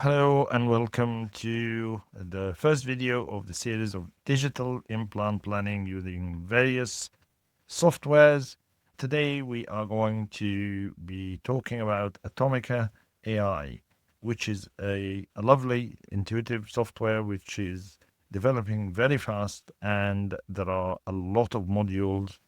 Hello and welcome to the first video of the series of digital implant planning using various softwares. Today we are going to be talking about Atomica AI, which is a lovely intuitive software which is developing very fast, and there are a lot of modules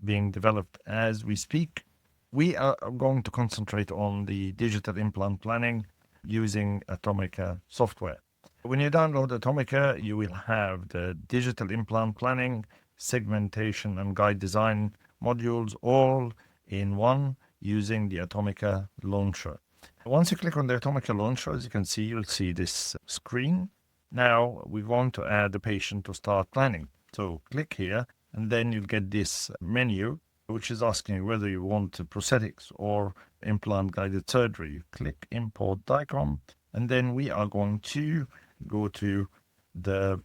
being developed as we speak. We are going to concentrate on the digital implant planning using Atomica software. When you download Atomica, you will have the digital implant planning, segmentation, and guide design modules all in one using the Atomica launcher. Once you click on the Atomica launcher, as you can see, you'll see this screen. Now we want to add a patient to start planning. So click here, and then you'll get this menu, which is asking you whether you want prosthetics or implant guided surgery. Click import DICOM, and then we are going to go to the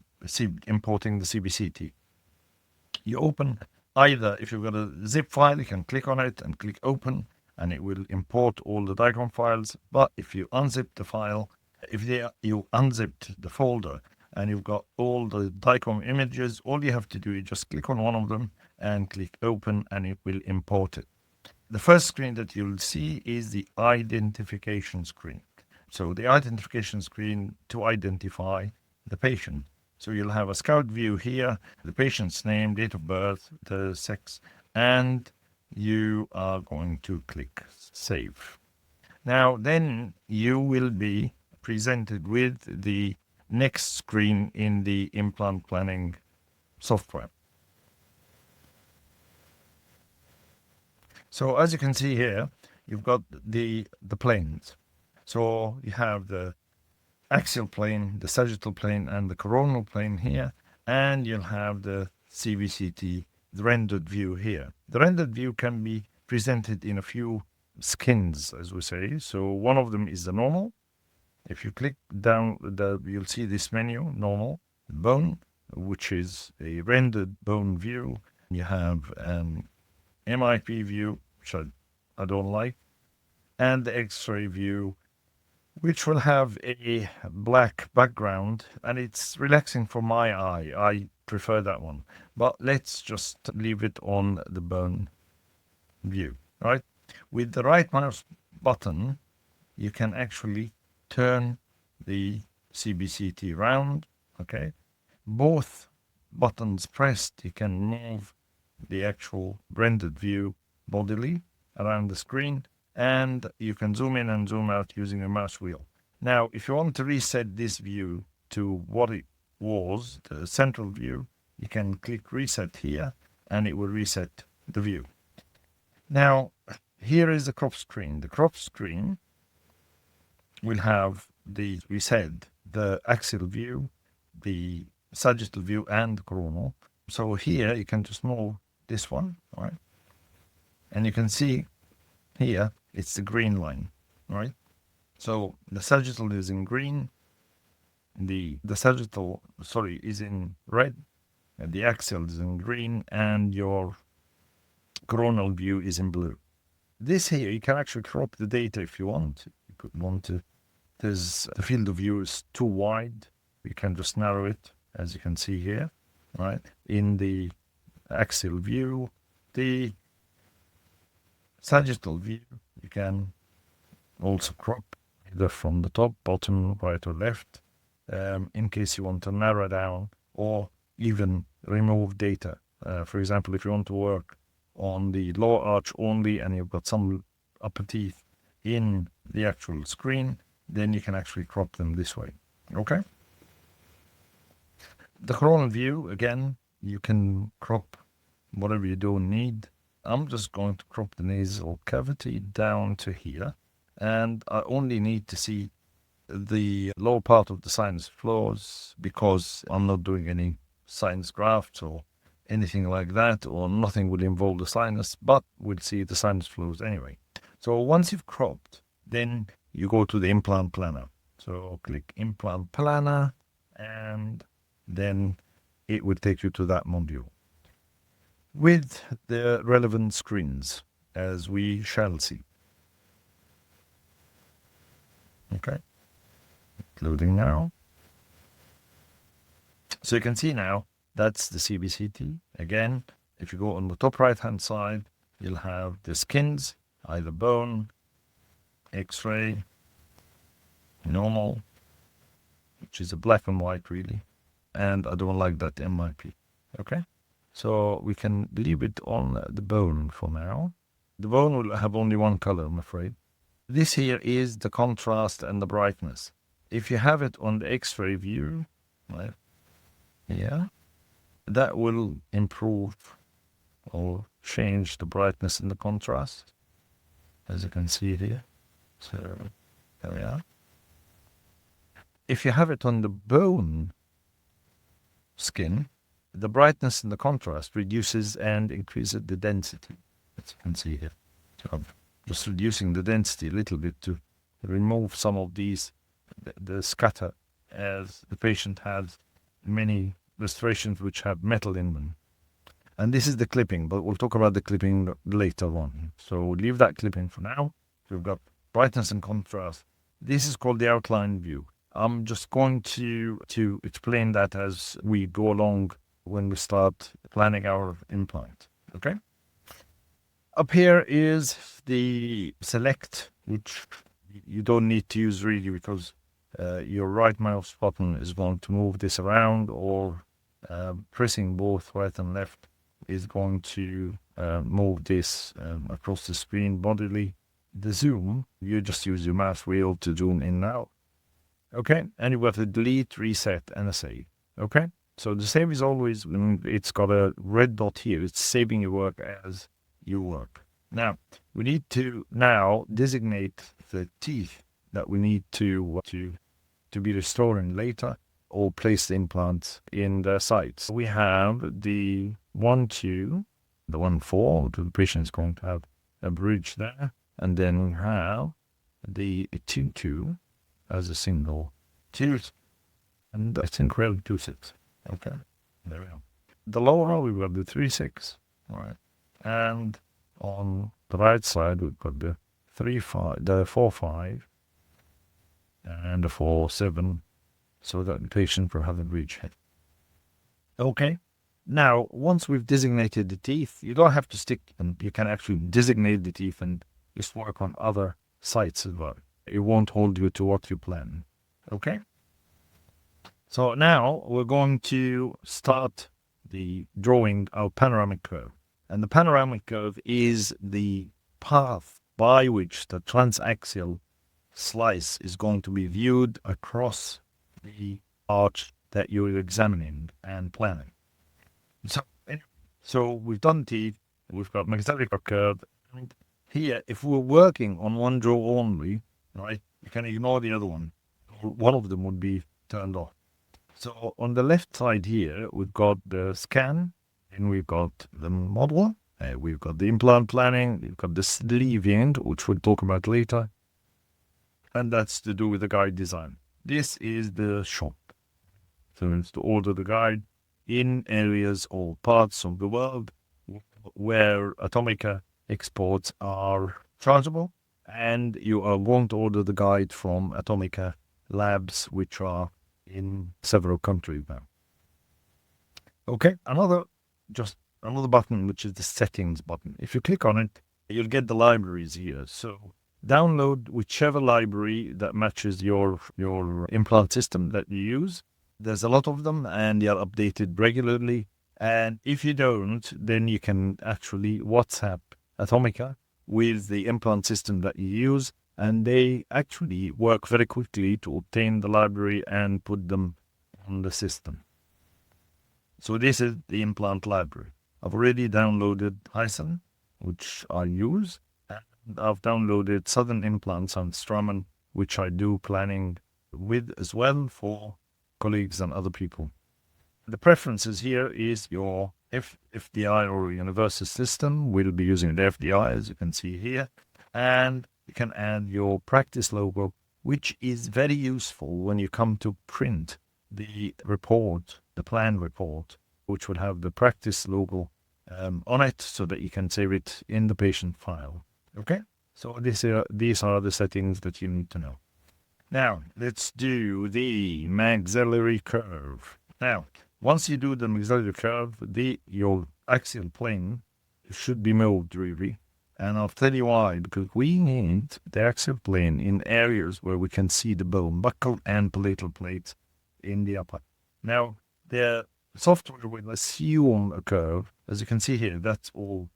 importing the CBCT. You open either, if you've got a zip file, you can click on it and click open, and it will import all the DICOM files. But if you unzip the file, you unzipped the folder and you've got all the DICOM images, all you have to do is just click on one of them and click open, and it will import it. The first screen that you'll see is the identification screen. So the identification screen to identify the patient. So you'll have a scout view here, the patient's name, date of birth, the sex, and you are going to click save. Now then you will be presented with the next screen in the implant planning software. So as you can see here, you've got the planes. So you have the axial plane, the sagittal plane, and the coronal plane here, and you'll have the CBCT, the rendered view here. The rendered view can be presented in a few skins, as we say. So one of them is the normal. If you click down, you'll see this menu, normal, bone, which is a rendered bone view. You have an MIP view, which I don't like, and the X-ray view, which will have a black background, and it's relaxing for my eye. I prefer that one. But let's just leave it on the bone view, right? With the right mouse button, you can actually turn the CBCT round, okay? Both buttons pressed, you can move the actual rendered view bodily around the screen, and you can zoom in and zoom out using a mouse wheel. Now, if you want to reset this view to what it was, the central view, you can click reset here, and it will reset the view. Now, here is the crop screen. The crop screen will have we said, the axial view, the sagittal view, and the coronal. So here you can just move this one, right? And you can see here it's the green line, right? So the sagittal is in green, the sagittal, is in red, and the axial is in green, and your coronal view is in blue. This here, you can actually crop the data if you want. You could want to, the field of view is too wide. You can just narrow it, as you can see here, right? In the axial view, the sagittal view, you can also crop either from the top, bottom, right, or left, in case you want to narrow down or even remove data. For example, if you want to work on the lower arch only and you've got some upper teeth in the actual screen, then you can actually crop them this way. Okay? The coronal view, again, you can crop whatever you don't need. I'm just going to crop the nasal cavity down to here, and I only need to see the lower part of the sinus floors because I'm not doing any sinus grafts or anything like that, or nothing will involve the sinus, but we'll see the sinus flows anyway. So once you've cropped, then you go to the implant planner. So click implant planner, and then it will take you to that module with the relevant screens, as we shall see. Okay. Loading now. So you can see now that's the CBCT. Again, if you go on the top right hand side, you'll have the skins, either bone, X-ray, normal, which is a black and white really, and I don't like that MIP. Okay, so we can leave it on the bone for now. The bone will have only one color, I'm afraid. This here is the contrast and the brightness. If you have it on the X-ray view, right, yeah, that will improve or change the brightness and the contrast, as you can see here. So there we are. If you have it on the bone skin, the brightness and the contrast reduces and increases the density, as you can see here. So I'm just reducing the density a little bit to remove some of these, the scatter, as the patient has many restorations which have metal in them. And this is the clipping, but we'll talk about the clipping later on. So we'll leave that clipping for now. We've got brightness and contrast. This is called the outline view. I'm just going to explain that as we go along when we start planning our implant. Okay? Up here is the select, which you don't need to use really because your right mouse button is going to move this around, or pressing both right and left is going to move this across the screen bodily. The zoom, you just use your mouse wheel to zoom in now. Okay, and you have to delete, reset, and a save. Okay, so the save is always, it's got a red dot here. It's saving your work as you work. Now, we need to now designate the teeth that we need to be restoring later, or place the implants in the sites. We have the 1-2, the 1-4, the patient is going to have a bridge there, and then we have the 2-2 as a single tooth, and I think really 2-6. Okay, there we go. The lower we have the 3-6, all right, and on the right side we've got the 3-5, the 4-5, and the 4-7, so that the patient will have a bridge head. Okay. Now, once we've designated the teeth, you don't have to stick them. You can actually designate the teeth and just work on other sites as well. It won't hold you to what you plan. Okay? So now we're going to start the drawing our panoramic curve. And the panoramic curve is the path by which the transaxial slice is going to be viewed across the arch that you're examining and planning. So we've done teeth, we've got magnetic curve, and here, if we're working on one draw only, right, you can ignore the other one. One of them would be turned off. So on the left side here, we've got the scan, and we've got the model, we've got the implant planning, we've got the sleeving, which we'll talk about later, and that's to do with the guide design. This is the shop. So it's to order the guide in areas or parts of the world where Atomica exports are chargeable, and you are going to order the guide from Atomica labs, which are in several countries now. Okay, another button, which is the settings button. If you click on it, you'll get the libraries here. So download whichever library that matches your implant system that you use. There's a lot of them, and they are updated regularly. And if you don't, then you can actually WhatsApp Atomica with the implant system that you use, and they actually work very quickly to obtain the library and put them on the system. So this is the implant library. I've already downloaded Hyson, which I use, and I've downloaded Southern Implants and Straumann, which I do planning with as well for colleagues and other people. The preferences here is your FDI or universal system. We'll be using the FDI, as you can see here, and you can add your practice logo, which is very useful when you come to print the report, the plan report, which would have the practice logo on it, so that you can save it in the patient file. Okay, so these are the settings that you need to know. Now, let's do the maxillary curve. Now, once you do the maxillary curve, your axial plane should be moved, really. And I'll tell you why, because we need the axial plane in areas where we can see the bone, buccal and palatal plates in the upper. Now, the software will assume a curve. As you can see here, that's all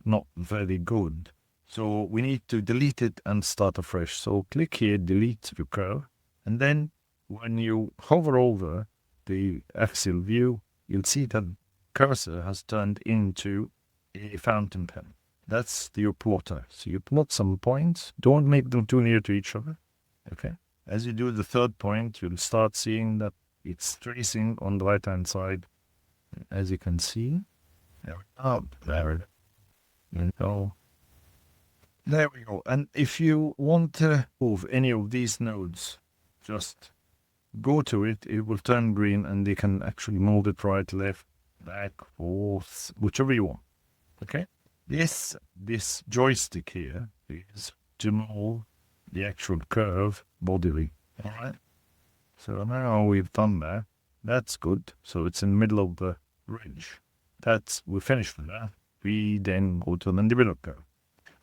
not very good. So we need to delete it and start afresh. So click here, delete the curve. And then when you hover over the axial view, you'll see that cursor has turned into a fountain pen. That's your plotter. So you plot some points. Don't make them too near to each other. Okay. As you do the third point, you'll start seeing that it's tracing on the right-hand side. As you can see. There we go. There we go. There we go. And if you want to move any of these nodes, just go to it. It will turn green and you can actually move it right, left, back, forth, whichever you want. Okay? This joystick here is to move the actual curve bodily. All right? So now we've done that. That's good. So it's in the middle of the ridge. We're finished with that. We then go to the mandibular curve.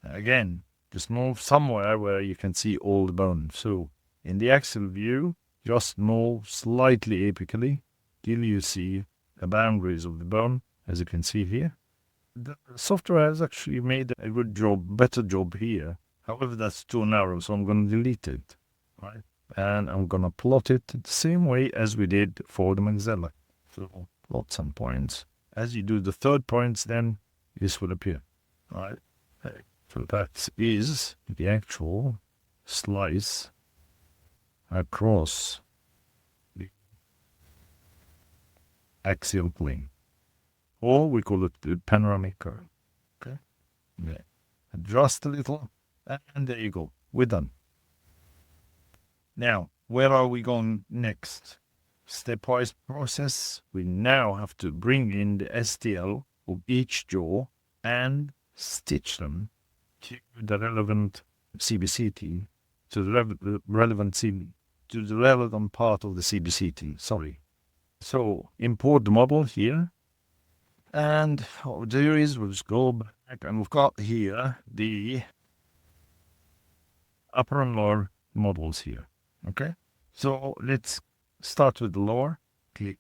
Again, just move somewhere where you can see all the bone. So in the axial view, just move slightly apically till you see the boundaries of the bone, as you can see here. The software has actually made a good job, better job here. However, that's too narrow, so I'm going to delete it, right? And I'm going to plot it the same way as we did for the maxilla. So plot some points. As you do the third points, then this will appear, right? So that is the actual slice across the axial plane. Or we call it the panoramic curve. Okay? Yeah. Adjust a little, and there you go. We're done. Now, where are we going next? Stepwise process. We now have to bring in the STL of each jaw and stitch them to the relevant CBCT, to the relevant part of the CBCT. Sorry. So import the model here, and what we'll do is we'll just go back, and we've got here the upper and lower models here. Okay. So let's start with the lower. Click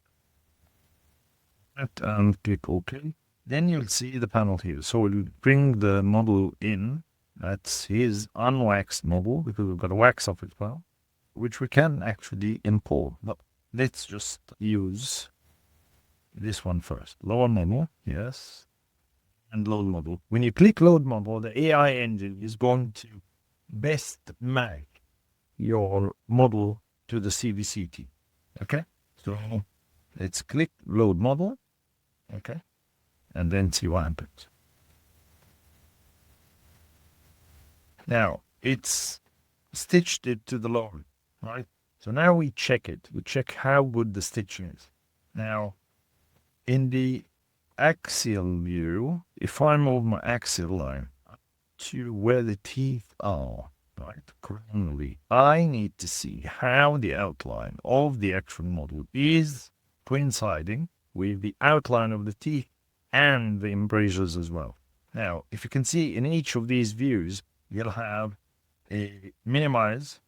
that and click OK. Then you'll see the panel here. So we'll bring the model in. That's his unwaxed model, because we've got a wax of it as well, which we can actually import. But let's just use this one first. Lower model, yes, and load model. When you click load model, the AI engine is going to best match your model to the CVCT. Okay, so let's click load model. Okay. And then see what happens. Now, it's stitched it to the lower, right? So now we check it. We check how good the stitching is. Now, in the axial view, if I move my axial line to where the teeth are, right, coronally, I need to see how the outline of the actual model is coinciding with the outline of the teeth and the embrasures as well. Now, if you can see in each of these views, you'll have a minimize,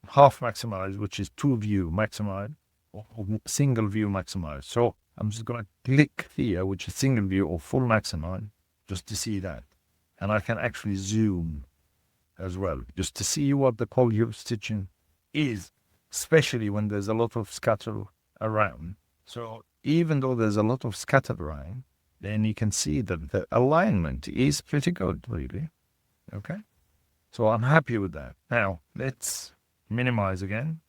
half maximize, which is 2-view maximize, or single view maximize. So I'm just going to click here, which is single view or full maximize, just to see that. And I can actually zoom as well, just to see what the quality of stitching is, especially when there's a lot of scatter around. So even though there's a lot of scatter around, then you can see that the alignment is pretty good, really. Okay? So I'm happy with that. Now, let's minimize again.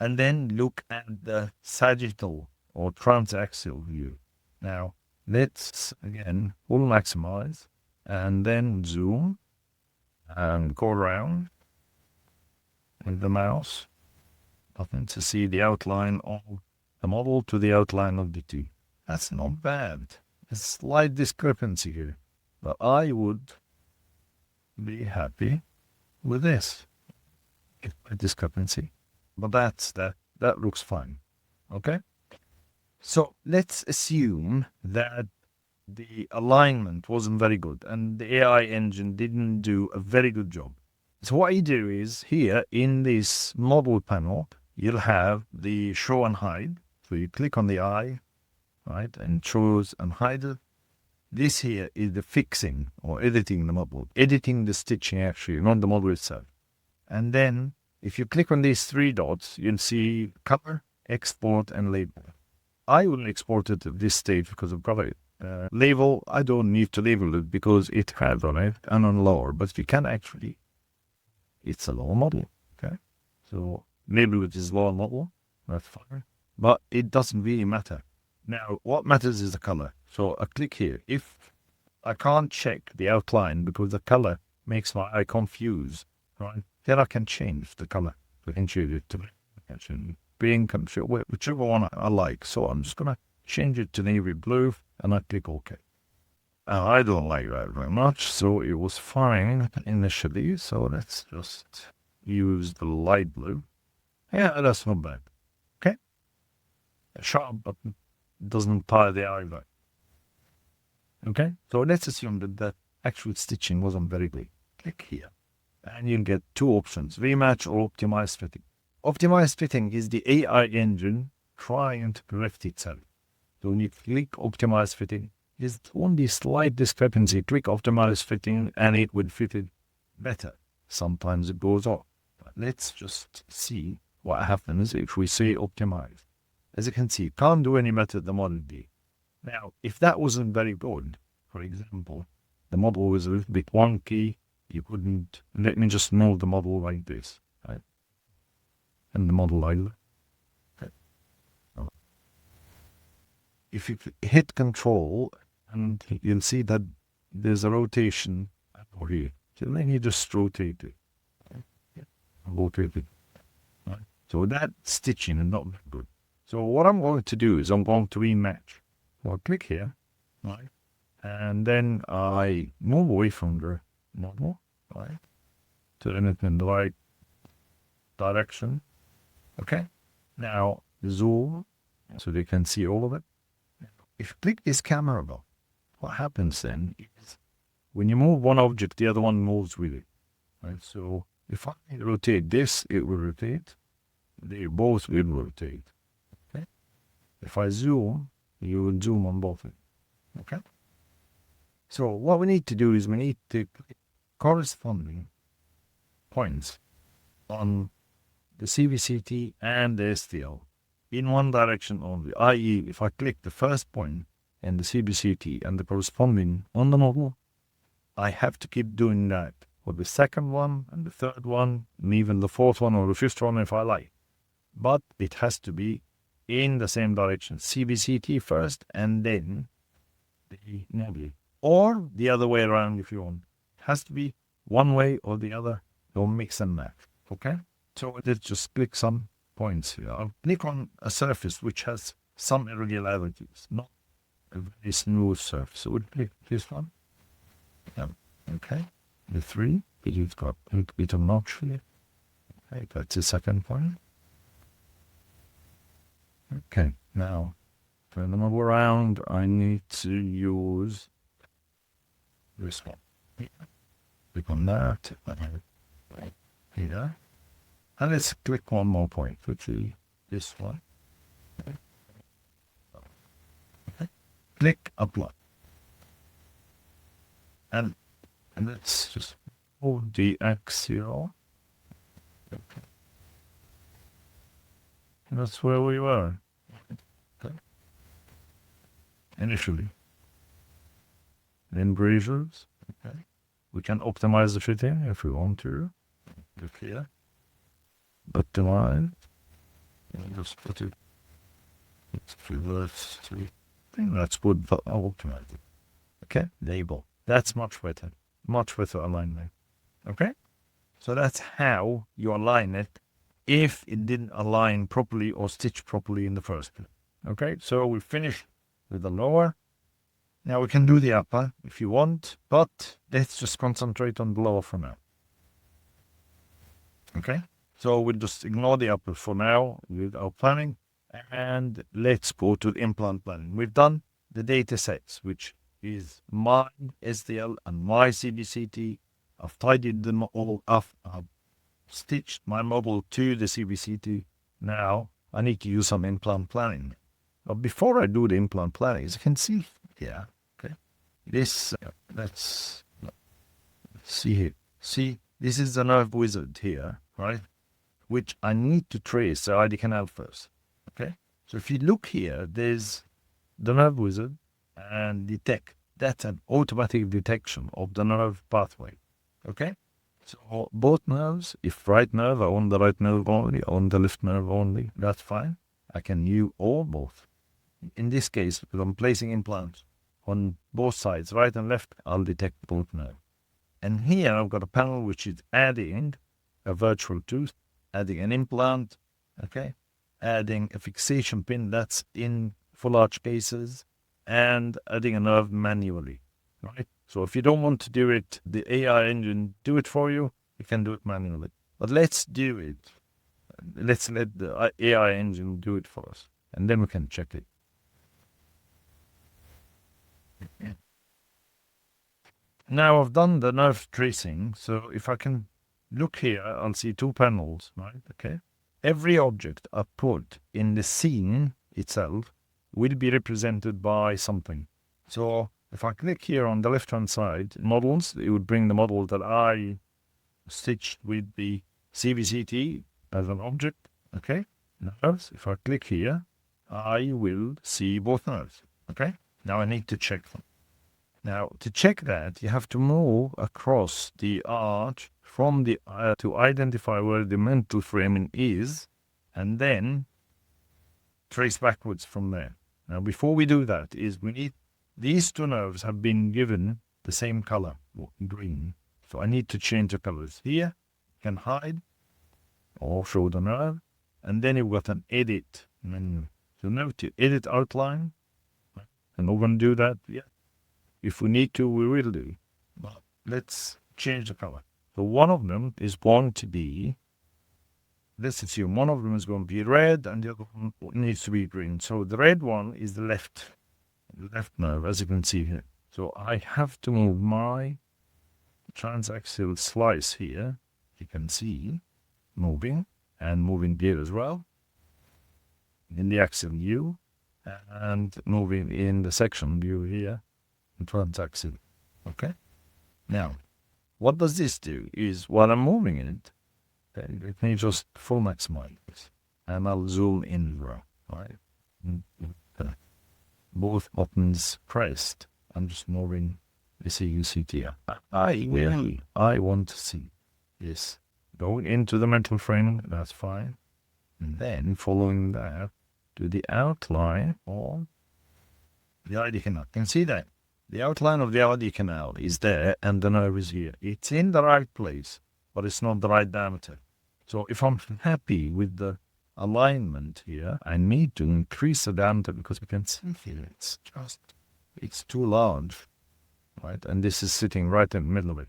And then look at the sagittal or transaxial view. Now, let's, again, full maximize, and then zoom, and go around with the mouse button to see the outline of the model to the outline of the teeth. That's not bad. A slight discrepancy here, but I would be happy with this. a discrepancy, but that looks fine. Okay. So let's assume that the alignment wasn't very good and the AI engine didn't do a very good job. So what you do is here in this model panel, you'll have the show and hide. So you click on the eye, right, and choose and hide it. This here is the fixing or editing the model, editing the stitching actually, not the model itself. And then if you click on these three dots, you'll see color, export, and label. I will export it at this stage because I've got it. Label, I don't need to label it because it has on it and on lower, but you can actually, it's a lower model, okay? So label it is lower model, that's fine, but it doesn't really matter. Now, what matters is the color. So I click here. If I can't check the outline because the color makes my eye confused, right? Then I can change the color to change it to pink, whichever one I like. So I'm just gonna change it to navy blue, and I click OK. I don't like that very much, so it was fine initially. So let's just use the light blue. Yeah, that's not bad. Okay, sharp, but doesn't tie the eye right. Okay, so let's assume that the actual stitching wasn't very big. Click here, and you'll get two options: rematch or optimized fitting. Optimized fitting is the AI engine trying to correct itself. So when you click optimized fitting, there's only slight discrepancy. Click optimized fitting, and it would fit it better. Sometimes it goes off. But let's just see what happens if we say optimize. As you can see, can't do any better than Model D. Now, if that wasn't very good, for example, the model was a little bit wonky, you couldn't, let me just move the model like this, right? And the model like that. Okay. If you hit Control, and you'll see that there's a rotation over here. So then you just rotate it. Rotate it. Right? So that stitching is not good. So what I'm going to do is I'm going to rematch. So I'll click here, right? And then I move away from the model, right? Turn it in the right direction. Okay. Now zoom so they can see all of it. If you click this camera button, what happens then is when you move one object, the other one moves with it. Right? So if I rotate this, it will rotate. They both will rotate. Okay. If I zoom, you will zoom on both of them. Okay. So what we need to do is we need to click corresponding points on the CVCT and the STL in one direction only, i.e. if I click the first point in the CVCT and the corresponding on the model, I have to keep doing that for the second one and the third one and even the fourth one or the fifth one if I like. But it has to be in the same direction, CVCT first and then the nebula. Or the other way around if you want. It has to be one way or the other. Don't mix and match. Okay? So let's just click some points here. I'll click on a surface which has some irregularities, not a very smooth surface. So we'll click this one. Yeah. Okay. The 3. You've got a little bit of notch here. Okay, that's the second point. Okay, now turn the model around. I need to use this one. Click on that. Here. And let's click one more point, which is this one. Okay. Click apply. And let's just move the axial. Okay. And that's where we were. Okay. Initially. Then braziers. Okay. We can optimize the fitting if we want to. Click here. But the line, and just put it, it's reverse 3. I think that's good, but I'll optimize it. Okay, label. That's much better alignment. Okay, so that's how you align it if it didn't align properly or stitch properly in the first place. Okay, so we finished with the lower. Now we can do the upper if you want, but let's just concentrate on the lower for now. Okay. So we'll just ignore the upper for now with our planning. And let's go to the implant planning. We've done the data sets, which is my SDL and my CBCT. I've tidied them all up. I've stitched my model to the CBCT. Now I need to use some implant planning. But before I do the implant planning, as you can see here, okay, this, let's see here. See, this is the nerve wizard here, right? Which I need to trace the ID canal first. Okay, so if you look here, there's the nerve wizard and detect. That's an automatic detection of the nerve pathway. Okay, so both nerves, if right nerve, I on the right nerve only, on the left nerve only, that's fine. I can use or both. In this case, because I'm placing implants on both sides, right and left, I'll detect both nerves. And here I've got a panel which is adding a virtual tooth, adding an implant, okay, adding a fixation pin that's in full arch cases, and adding a nerve manually, right? So if you don't want to do it, the AI engine do it for you, you can do it manually. But let's do it. Let's let the AI engine do it for us, and then we can check it. Now I've done the nerve tracing, so if I can look here, I'll see two panels, right? Okay. Every object I put in the scene itself will be represented by something. So if I click here on the left-hand side, models, it would bring the model that I stitched with the CBCT as an object, okay? Nerves, if I click here, I will see both nerves, okay? Now I need to check them. Now, to check that, you have to move across the arch from the to identify where the mental framing is, and then trace backwards from there. Now, before we do that, we need these two nerves have been given the same color, green. So I need to change the colors. Here, you can hide or show the nerve, and then you've got an edit menu. So now to edit outline, and we're going to do that yet. If we need to, we will do. But let's change the color. So one of them is going to be, let's assume one of them is going to be red and the other one needs to be green. So the red one is the left nerve, as you can see here. So I have to move my transaxial slice here. You can see moving and moving here as well in the axial view and moving in the section view here. Transaxial. Okay. Now, what does this do is while I'm moving it, let me just full maximize this, and I'll zoom in, right? Both buttons pressed. I'm just moving the CUCT here. I want to see this going into the mental framing. That's fine. And then following that to the outline of the ID canal. You can see that. The outline of the ID canal is there and the nerve is here. It's in the right place, but it's not the right diameter. So if I'm happy with the alignment here, I need to increase the diameter because you can see here it's too large, right? And this is sitting right in the middle of it.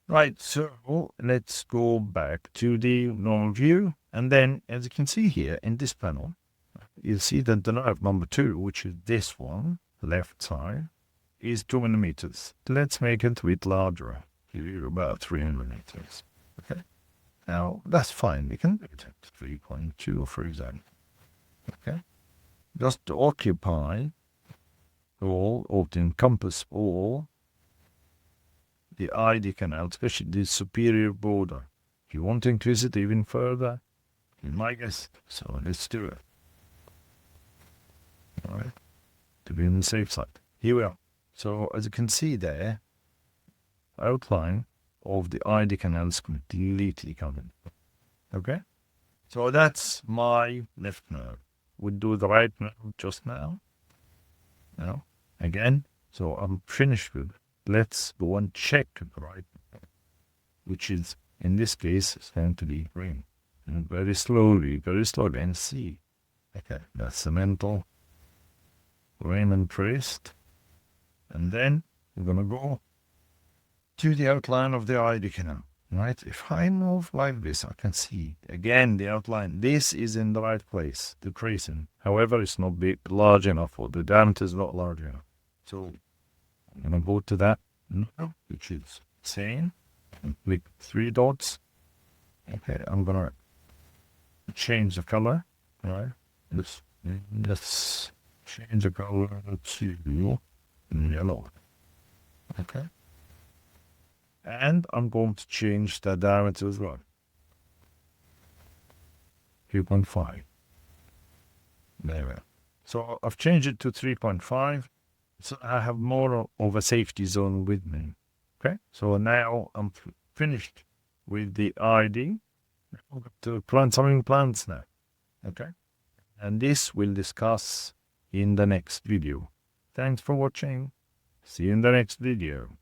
Right, so let's go back to the normal view. And then, as you can see here in this panel, you'll see that the nerve number 2, which is this one, left side, is 2 millimeters. Let's make it a bit larger, about 3 millimeters. Okay. Now that's fine. We can do it at 3.2, for example. Okay. Just to occupy all, or to encompass all the ID canal, especially the superior border. If you want to increase it even further, in my guess. So let's do it. All right. To be on the safe side. Here we are. So as you can see there, outline of the ID canal is completely covered. Okay? So that's my left nerve. We'll do the right nerve just now. Now, again, so I'm finished with it. Let's go and check the right nerve, which is, in this case, is going to be green. And very slowly, and see. Okay, that's the mental. Green and traced. And then we're going to go to the outline of the ID canal. right? If I move like this, I can see again the outline. This is in the right place, the tracing. However, it's not big, large enough, or the diameter is not large enough. So I'm gonna go to that now, which is same, with 3 dots. Okay, I'm gonna change the color, right? Let's change the color to yellow. Okay. And I'm going to change the diameter as well. 3.5. There we are. So I've changed it to 3.5. So I have more of a safety zone with me. Okay. So now I'm finished with the ID. To plant some implants now. Okay. And this we'll discuss in the next video. Thanks for watching. See you in the next video.